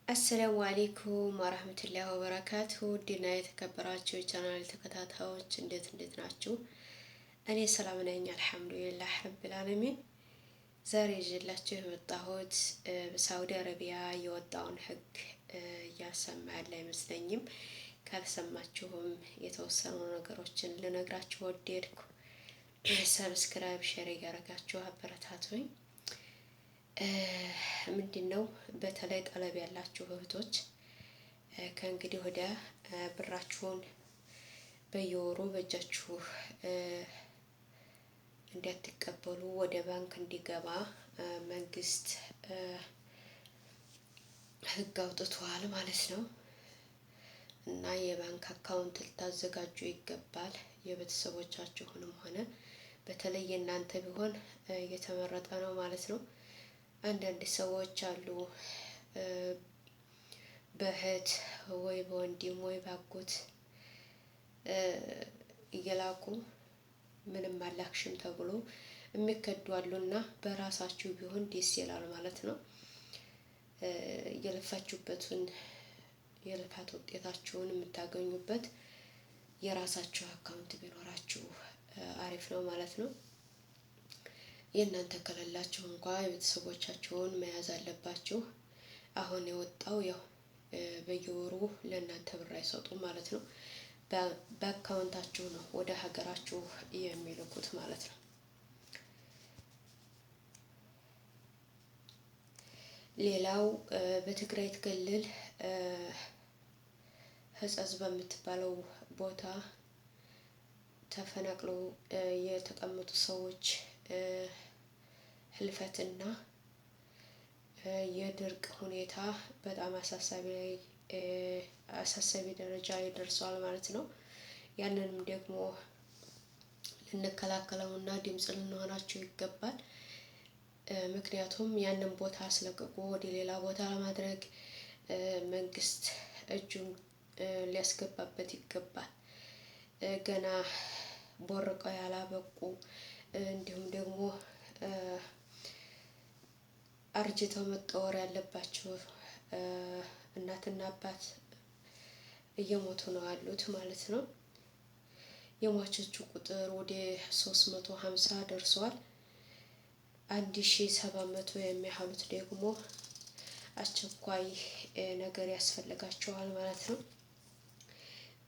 አሰላሙ አሌይኩም ወራህመቱላሂ ወበረካቱሁ ውድና የተከበራችሁ የቻናል ተከታታዮች እንዴት ናችሁ? እኔ ሰላም ነኝ አልሐምዱሊላህ ረብል ዓለሚን። ዛሬ ይዤላችሁ የመጣሁት በሳውዲ አረቢያ የወጣውን ህግ እያሰማ ያለ አይመስለኝም። ካልሰማችሁም የተወሰኑ ነገሮችን ልነግራችሁ ወደድኩ። ሰብስክራይብ ሼር እያደረጋችሁ አበረታቱኝ። ምንድነው በተለይ ጠለብ ያላችሁ እህቶች ከእንግዲህ ወዲያ ብራችሁን በየወሩ በእጃችሁ እንዲያትቀበሉ ወደ ባንክ እንዲገባ መንግስት ህግ አውጥቷል ማለት ነው። እና የባንክ አካውንት ልታዘጋጁ ይገባል። የቤተሰቦቻችሁንም ሆነ በተለይ የእናንተ ቢሆን የተመረጠ ነው ማለት ነው። አንዳንድ ሰዎች አሉ በእህት ወይ በወንድም ወይ ባጎት እየላኩ ምንም አላክሽም ተብሎ የሚከዱ አሉና በራሳችሁ ቢሆን ደስ ይላል ማለት ነው። የለፋችሁበትን የልፋት ውጤታችሁን የምታገኙበት የራሳችሁ አካውንት ቢኖራችሁ አሪፍ ነው ማለት ነው። የእናንተ ከሌላችሁ እንኳን የቤተሰቦቻችሁን መያዝ አለባችሁ። አሁን የወጣው ያው በየወሩ ለእናንተ ብር አይሰጡም ማለት ነው። በአካውንታችሁ ነው ወደ ሀገራችሁ የሚልኩት ማለት ነው። ሌላው በትግራይ ክልል ህጸጽ በምትባለው ቦታ ተፈናቅለው የተቀመጡ ሰዎች ህልፈትና የድርቅ ሁኔታ በጣም አሳሳቢ ደረጃ ይደርሰዋል ማለት ነው። ያንንም ደግሞ ልንከላከለውና ድምጽ ልንሆናቸው ይገባል። ምክንያቱም ያንን ቦታ አስለቅቆ ወደ ሌላ ቦታ ለማድረግ መንግስት እጁን ሊያስገባበት ይገባል። ገና ቦርቀው ያላበቁ እንዲሁም ደግሞ አርጅተው መቀወር ያለባቸው እናትና አባት እየሞቱ ነው ያሉት ማለት ነው። የሟቾቹ ቁጥር ወደ 350 ደርሷል። 1700 የሚያህሉት ደግሞ አስቸኳይ ነገር ያስፈልጋቸዋል ማለት ነው።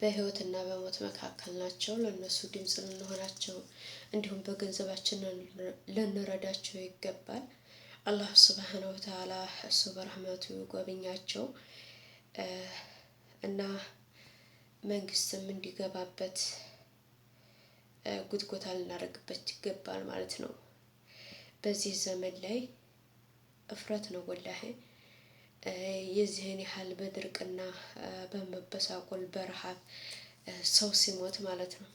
በህይወትና በሞት መካከል ናቸው። ለነሱ ድምጽ ልንሆናቸው እንዲሁም በገንዘባችን ልንረዳቸው ይገባል። አላህ ሱብሃነሁ ወተዓላ እሱ በረህመቱ ይጎብኛቸው እና መንግስትም እንዲገባበት ጉትጎታ ልናደርግበት ይገባል ማለት ነው። በዚህ ዘመን ላይ እፍረት ነው ወላሂ የዚህን ያህል በድርቅና በመበሳቆል በረሃብ ሰው ሲሞት ማለት ነው።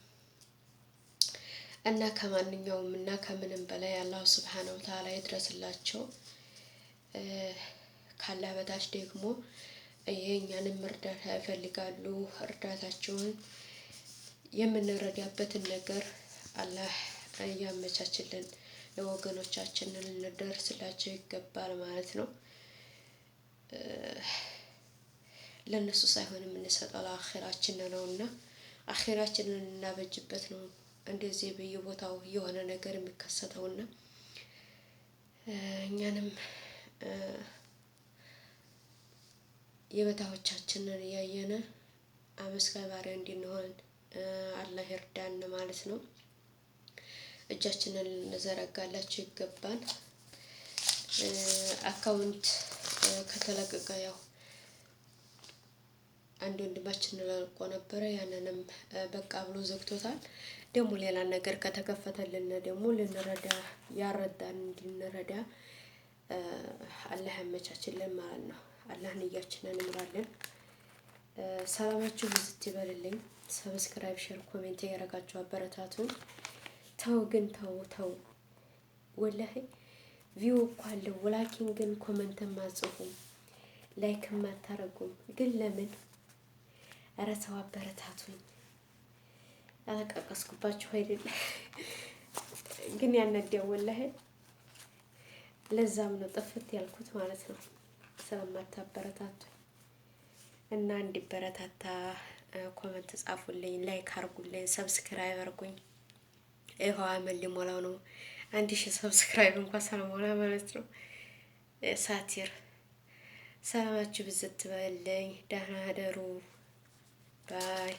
እና ከማንኛውም እና ከምንም በላይ አላህ ሱብሃነሁ ወተዓላ ይድረስላቸው። ካላህ በታች ደግሞ የኛንም እርዳታ ይፈልጋሉ። እርዳታቸውን የምንረዳበትን ነገር አላህ ያመቻችልን፣ ለወገኖቻችን ልንደርስላቸው ይገባል ማለት ነው። ለነሱ ሳይሆን የምንሰጠው ለአኺራችን ነውና አኺራችንን እናበጅበት ነው እንደዚህ በየቦታው የሆነ ነገር የሚከሰተውና እኛንም የበታዎቻችንን እያየነ አመስጋኝ ባሪያ እንድንሆን አላህ ይርዳን ማለት ነው። እጃችንን ልንዘረጋላቸው ይገባል። አካውንት ከተለቀቀ ያው አንድ ወንድማችን ለቆ ነበረ። ያንንም በቃ ብሎ ዘግቶታል። ደግሞ ሌላ ነገር ከተከፈተልን ደግሞ ልንረዳ ያረዳን እንድንረዳ አላህ ያመቻችልን ማለት ነው። አላህ ንያችንን ይምራልን። ሰላማችሁ ብዝት ይበልልኝ። ሰብስክራይብ፣ ሼር፣ ኮሜንት ያደረጋችሁ አበረታቱን። ተው ግን ተው ወላሂ ቪው እኮ አለው ወላኪን ግን ኮሜንትም አጽፉም ላይክም አታረጉም ግን ለምን? ኧረ ተው አበረታቱኝ። አለቃቀስኩባችሁ አይደለ? ግን ያነደው ወላሂ ለዛም ነው ጥፍት ያልኩት ማለት ነው ስለማታበረታቱኝ። እና እንዲበረታታ ኮመንት ጻፉልኝ፣ ላይክ አርጉልኝ፣ ሰብስክራይብ አርጉኝ። ይኸው አመል ሊሞላው ነው 1000 ሰብስክራይብ እንኳን ሳልሞላ ማለት ነው። ሳቲር ሰላማችሁ ብዝት በልኝ። ደህና አደሩ ባይ